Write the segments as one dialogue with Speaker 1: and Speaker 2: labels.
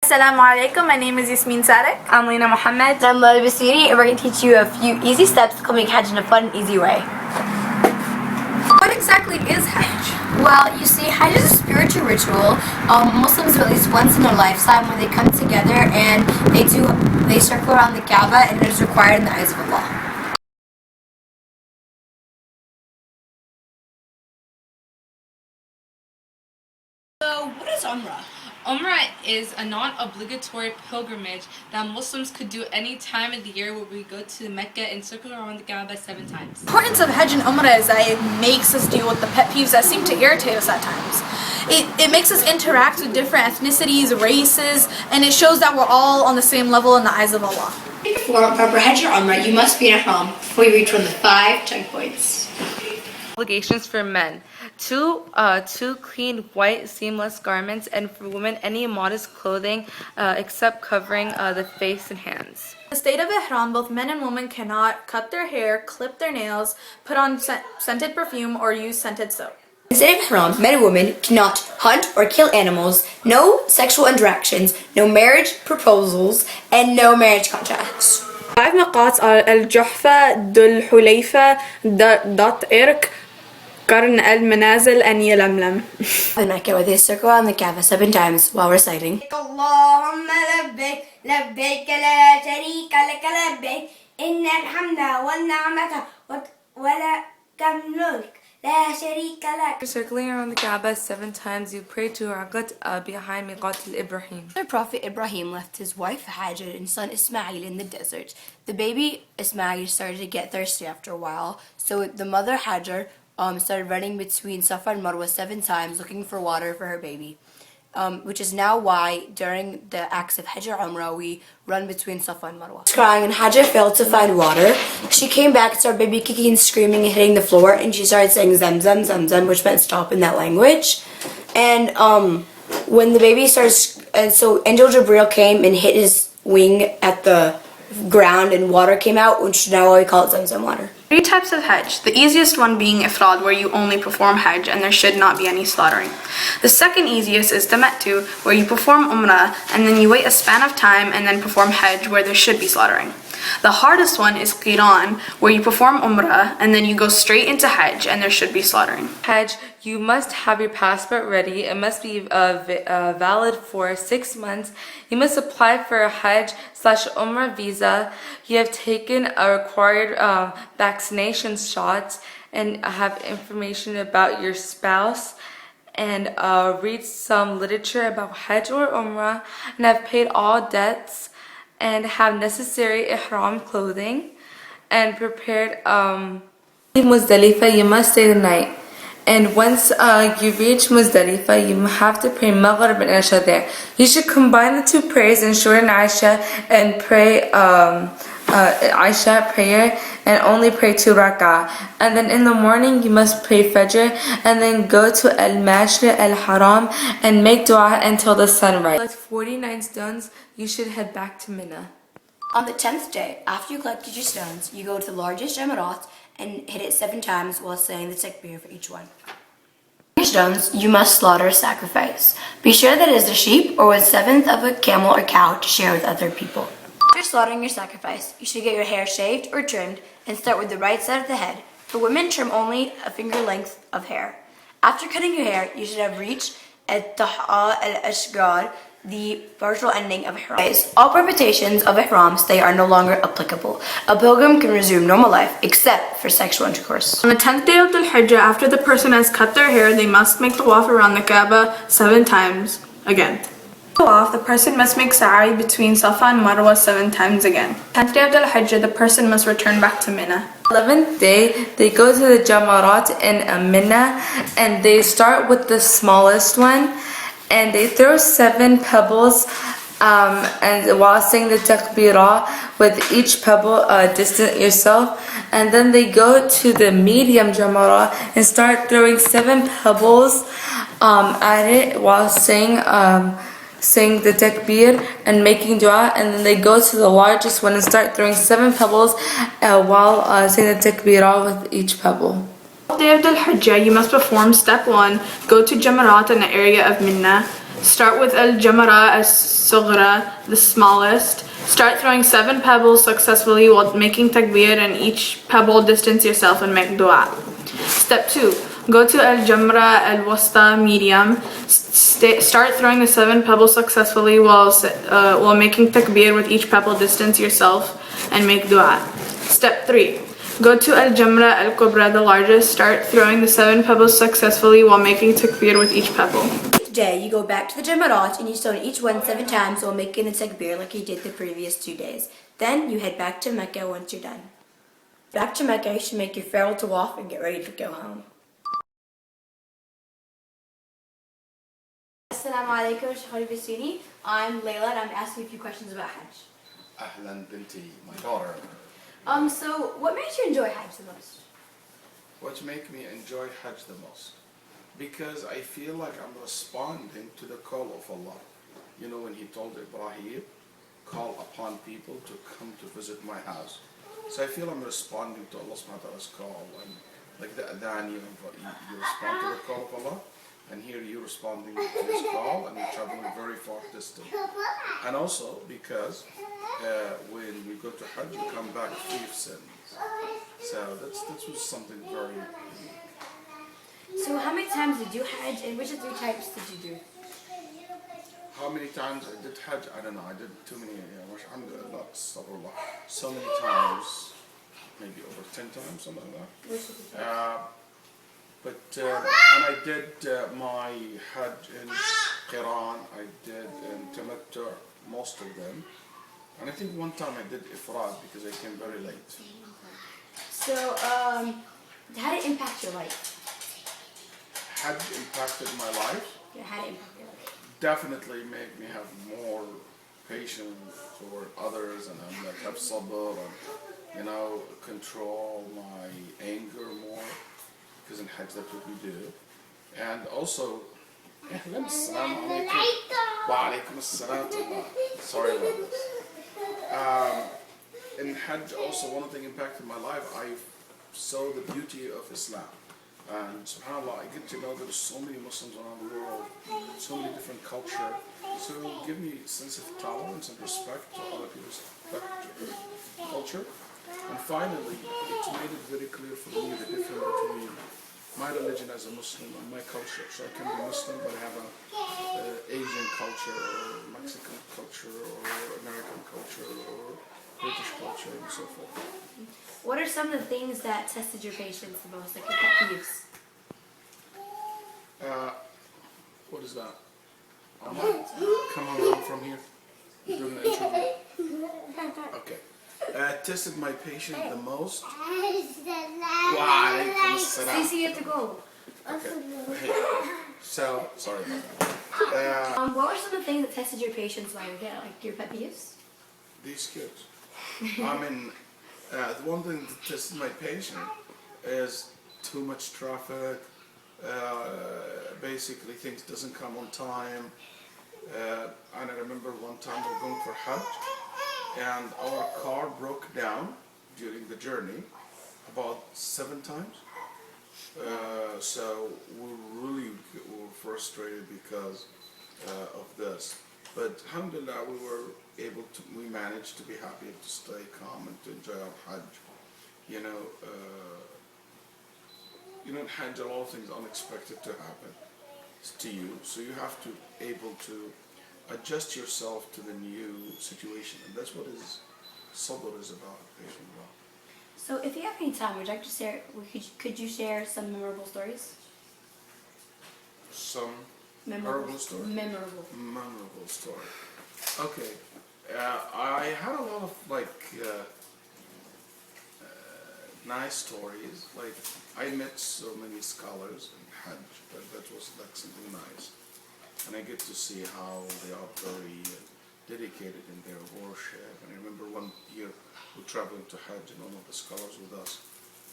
Speaker 1: Assalamu alaikum. My name is Yasmin Sadek.
Speaker 2: I'm Lena Mohammed.
Speaker 3: I'm Lila Basiri, and we're going to teach you a few easy steps to coming Hajj in a fun and easy way.
Speaker 1: What exactly is Hajj?
Speaker 3: Well, you see, Hajj is a spiritual ritual. Muslims do at least once in their lifetime when they come together and they circle around the Kaaba, and it is required in the eyes of Allah.
Speaker 2: So, what is Umrah? Umrah is a non-obligatory pilgrimage that Muslims could do any time of the year where we go to Mecca and circle around the Kaaba 7 times.
Speaker 1: The importance of Hajj and Umrah is that it makes us deal with the pet peeves that seem to irritate us at times. It makes us interact with different ethnicities, races, and it shows that we're all on the same level in the eyes of Allah.
Speaker 3: To perform proper Hajj or Umrah, you must be in Ihram before you reach one of the 5 checkpoints.
Speaker 2: Obligations for men: two clean white seamless garments, and for women any modest clothing except covering the face and hands.
Speaker 1: In the state of Ihram, both men and women cannot cut their hair, clip their nails, put on scented perfume, or use scented soap.
Speaker 3: In the state of Ihram, men and women cannot hunt or kill animals, no sexual interactions, no marriage proposals, and no marriage contracts.
Speaker 1: 5 miqats are Al-Juhfa, Dhul Hulayfa, Dat Irq, Qarn al-Manazil, and Yalamlam.
Speaker 3: In Mecca, where they circle around the Kaaba 7 times while reciting Allahumma labbaik, labbaik la sharika lak labbaik, inna al-hamda wal ni'mata wa lakal mulk la sharika lak.
Speaker 2: Circling around the Kaaba 7 times, you pray to Rakat behind Miqat al-Ibrahim.
Speaker 3: The Prophet Ibrahim left his wife Hajar and son Ismail in the desert. The baby Ismail started to get thirsty after a while, so the mother Hajar started running between Safa and Marwa 7 times looking for water for her baby, which is now why during the acts of Hajj or Umrah we run between Safa and Marwa. Crying, and Hajar failed to find water. She came back and started baby kicking and screaming and hitting the floor, and she started saying Zamzam, Zamzam, which meant stop in that language. And when the baby starts, and so Angel Jibril came and hit his wing at the ground and water came out, which is now why we call it Zamzam water.
Speaker 1: 3 types of Hajj. The easiest one being Ifrad, where you only perform Hajj and there should not be any slaughtering. The second easiest is Tamattu, where you perform Umrah and then you wait a span of time and then perform Hajj, where there should be slaughtering. The hardest one is Qiran, where you perform Umrah and then you go straight into Hajj and there should be slaughtering.
Speaker 2: Hajj, you must have your passport ready. It must be valid for 6 months. You must apply for a Hajj/Umrah visa. You have taken a required vaccination shots and have information about your spouse, and read some literature about Hajj or Umrah, and have paid all debts, and have necessary ihram clothing, and prepared Muzdalifah. You must stay the night. And once you reach Muzdalifah, you have to pray Maghrib and Isha there. You should combine the 2 prayers and shorten Isha and pray Isha prayer and only pray 2 rak'ah. And then in the morning you must pray Fajr and then go to Al-Mashri Al-Haram and make dua until the sun rises. Collect 49 stones, you should head back to Mina.
Speaker 3: On the 10th day, after you collected your stones, you go to the largest jamarat and hit it 7 times while saying the takbir for each one. Your stones, you must slaughter a sacrifice. Be sure that it is a sheep or 1/7 of a camel or cow to share with other people. After slaughtering your sacrifice, you should get your hair shaved or trimmed and start with the right side of the head. For women, trim only a finger length of hair. After cutting your hair, you should have reached al-taha al-ashgar, the partial ending of Ihram. All permutations of Ihram stay are no longer applicable. A pilgrim can resume normal life except for sexual intercourse.
Speaker 1: On the 10th day of Dhul Hijjah, after the person has cut their hair, they must make tawaf around the Kaaba 7 times again. Tawaf, the person must make sa'i between Safa and Marwa 7 times again. 10th day of Dhul Hijjah, the person must return back to Mina.
Speaker 2: 11th day, they go to the Jamarat in Mina, and they start with the smallest one, and they throw 7 pebbles and while saying the takbirah, with each pebble distance yourself, and then they go to the medium jamara and start throwing 7 pebbles at it while saying the takbir and making dua, and then they go to the largest one and start throwing 7 pebbles while saying the takbirah with each pebble.
Speaker 1: Day of Dhul Hijjah, you must perform step 1, go to Jamarat in the area of Mina. Start with al-jamara as-sughra, the smallest. Start throwing 7 pebbles successfully while making takbir, and each pebble distance yourself and make dua. Step 2. Go to al-jamra al-wasta, medium. Start throwing the 7 pebbles successfully while making takbir, with each pebble distance yourself and make dua. Step 3. Go to al-jamra al-kubra, the largest. Start throwing the 7 pebbles successfully while making takbir with each pebble.
Speaker 3: Each day, you go back to the Jamarat and you stone each one 7 times while making the takbir like you did the previous 2 days. Then you head back to Mecca once you're done. Back to Mecca, you should make your farewell tawaf and get ready to go home. Assalamu alaikum, Shahari Basini. I'm Layla and I'm asking you a few questions about Hajj.
Speaker 4: Ahlan binti, my daughter.
Speaker 3: So what makes you enjoy Hajj the most?
Speaker 4: What make me enjoy Hajj the most? Because I feel like I'm responding to the call of Allah. You know, when he told Ibrahim, call upon people to come to visit my house. So I feel I'm responding to Allah subhanahu wa ta'ala's call. And like the adhan, you respond to the call of Allah. And here you're responding to his call and you're traveling very far distance. And also because when you go to Hajj, you come back free of sins. So that was something very unique.
Speaker 3: So how many times did you Hajj and which of 3 types did you do?
Speaker 4: How many times I did Hajj? I don't know. I did too many. Alhamdulillah, astaghfirullah. So many times, maybe over 10 times, something like that.
Speaker 3: Which of the types?
Speaker 4: And I did my Hajj in Qiran. I did in Tamattu, most of them. And I think one time I did Ifrad because I came very late.
Speaker 3: So, how did it impact your life?
Speaker 4: Hajj impacted my life.
Speaker 3: Yeah, how did it impact your life?
Speaker 4: Definitely made me have more patience for others, and I'm like have sabr and, you know, control my anger more, because in Hajj that's what we do. And also, sorry about this. In Hajj also, one thing impacted my life, I saw the beauty of Islam. And subhanAllah, I get to know there's so many Muslims around the world, so many different cultures. So give me a sense of tolerance and respect to other people's culture. And finally, it made it very clear for me the difference between my religion as a Muslim and my culture. So I can be Muslim but have an Asian culture or Mexican culture or American culture or British culture and so forth.
Speaker 3: What are some of the things that tested your patience the most, like your pet peeves?
Speaker 4: What is that? Come around from here. Doing an interview. Okay. Tested my patience the most.
Speaker 3: Cece, you have to go.
Speaker 4: Okay. Hey. So, sorry about that.
Speaker 3: What were some of the things that tested your patience while you were there, like your pet peeves?
Speaker 4: These kids. I mean, the one thing that tested my patience is too much traffic. Basically, things doesn't come on time. And I remember one time we were going for Hajj, and our car broke down during the journey about 7 times. So we really were frustrated because of this. But alhamdulillah, we managed to be happy and to stay calm and to enjoy our Hajj. You know, in Hajj, a lot of things unexpected to happen to you, so you have to able to adjust yourself to the new situation, and that's what sabr is about, inshallah.
Speaker 3: So if you have any time, would you like to share, could you share some memorable stories?
Speaker 4: Some memorable story?
Speaker 3: Memorable
Speaker 4: story. Okay. I had a lot of nice stories. Like, I met so many scholars in Hajj, that was like something nice. And I get to see how they are very dedicated in their worship. And I remember one year we were traveling to Hajj and all of the scholars with us.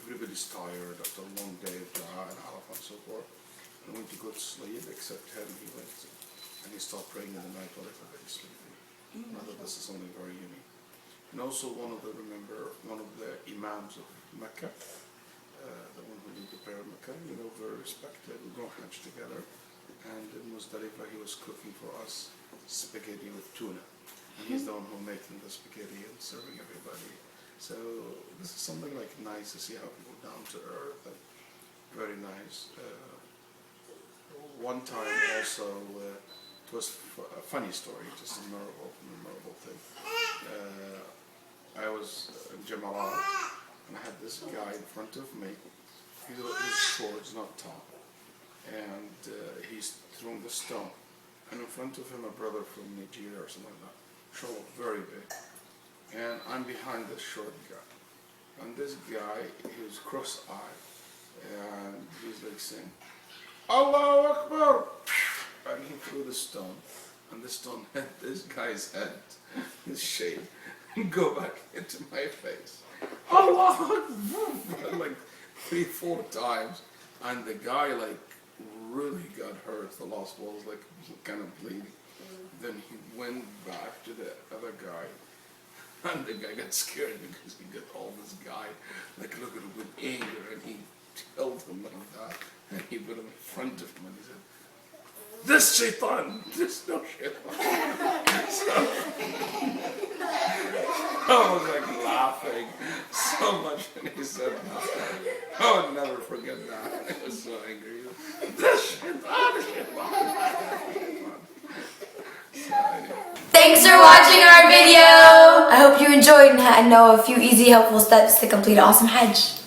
Speaker 4: Everybody's tired after a long day of Dua and Arafah and so forth. And went to go to sleep, except him. He went and he started praying in the night while everybody's sleeping. I thought this is something very unique. And also one of the imams of Mecca, the one who did the prayer in Mecca, very respected, we go Hajj together. and in Muzdalifah he was cooking for us spaghetti with tuna. And he's the one who making the spaghetti and serving everybody. So this is something like nice to see how people down to earth and very nice. One time also, it was a funny story, just a memorable thing. I was in Jamarat and I had this guy in front of me. He's short, he's not tall, and he's throwing the stone. And in front of him, a brother from Nigeria or something like that, short, very big. And I'm behind this short guy. And this guy, he was cross-eyed, and he's like saying, Allahu Akbar! And he threw the stone, and the stone hit this guy's head, his shape, and go back into my face. Allahu Akbar! Like 3-4 times, and the guy like really got hurt. The last was like kind of bleeding. Then he went back to the other guy, and the guy got scared because he got all this guy like looking at him with anger, and he held him like that, and he put him in front of him, and he said, "This shaitan, this no shaitan." So, I was like laughing so much when he said that. I would never forget that. I was so angry. This shaitan, shaitan. So anyway.
Speaker 3: Thanks for watching our video! I hope you enjoyed and know a few easy helpful steps to complete an awesome Hajj.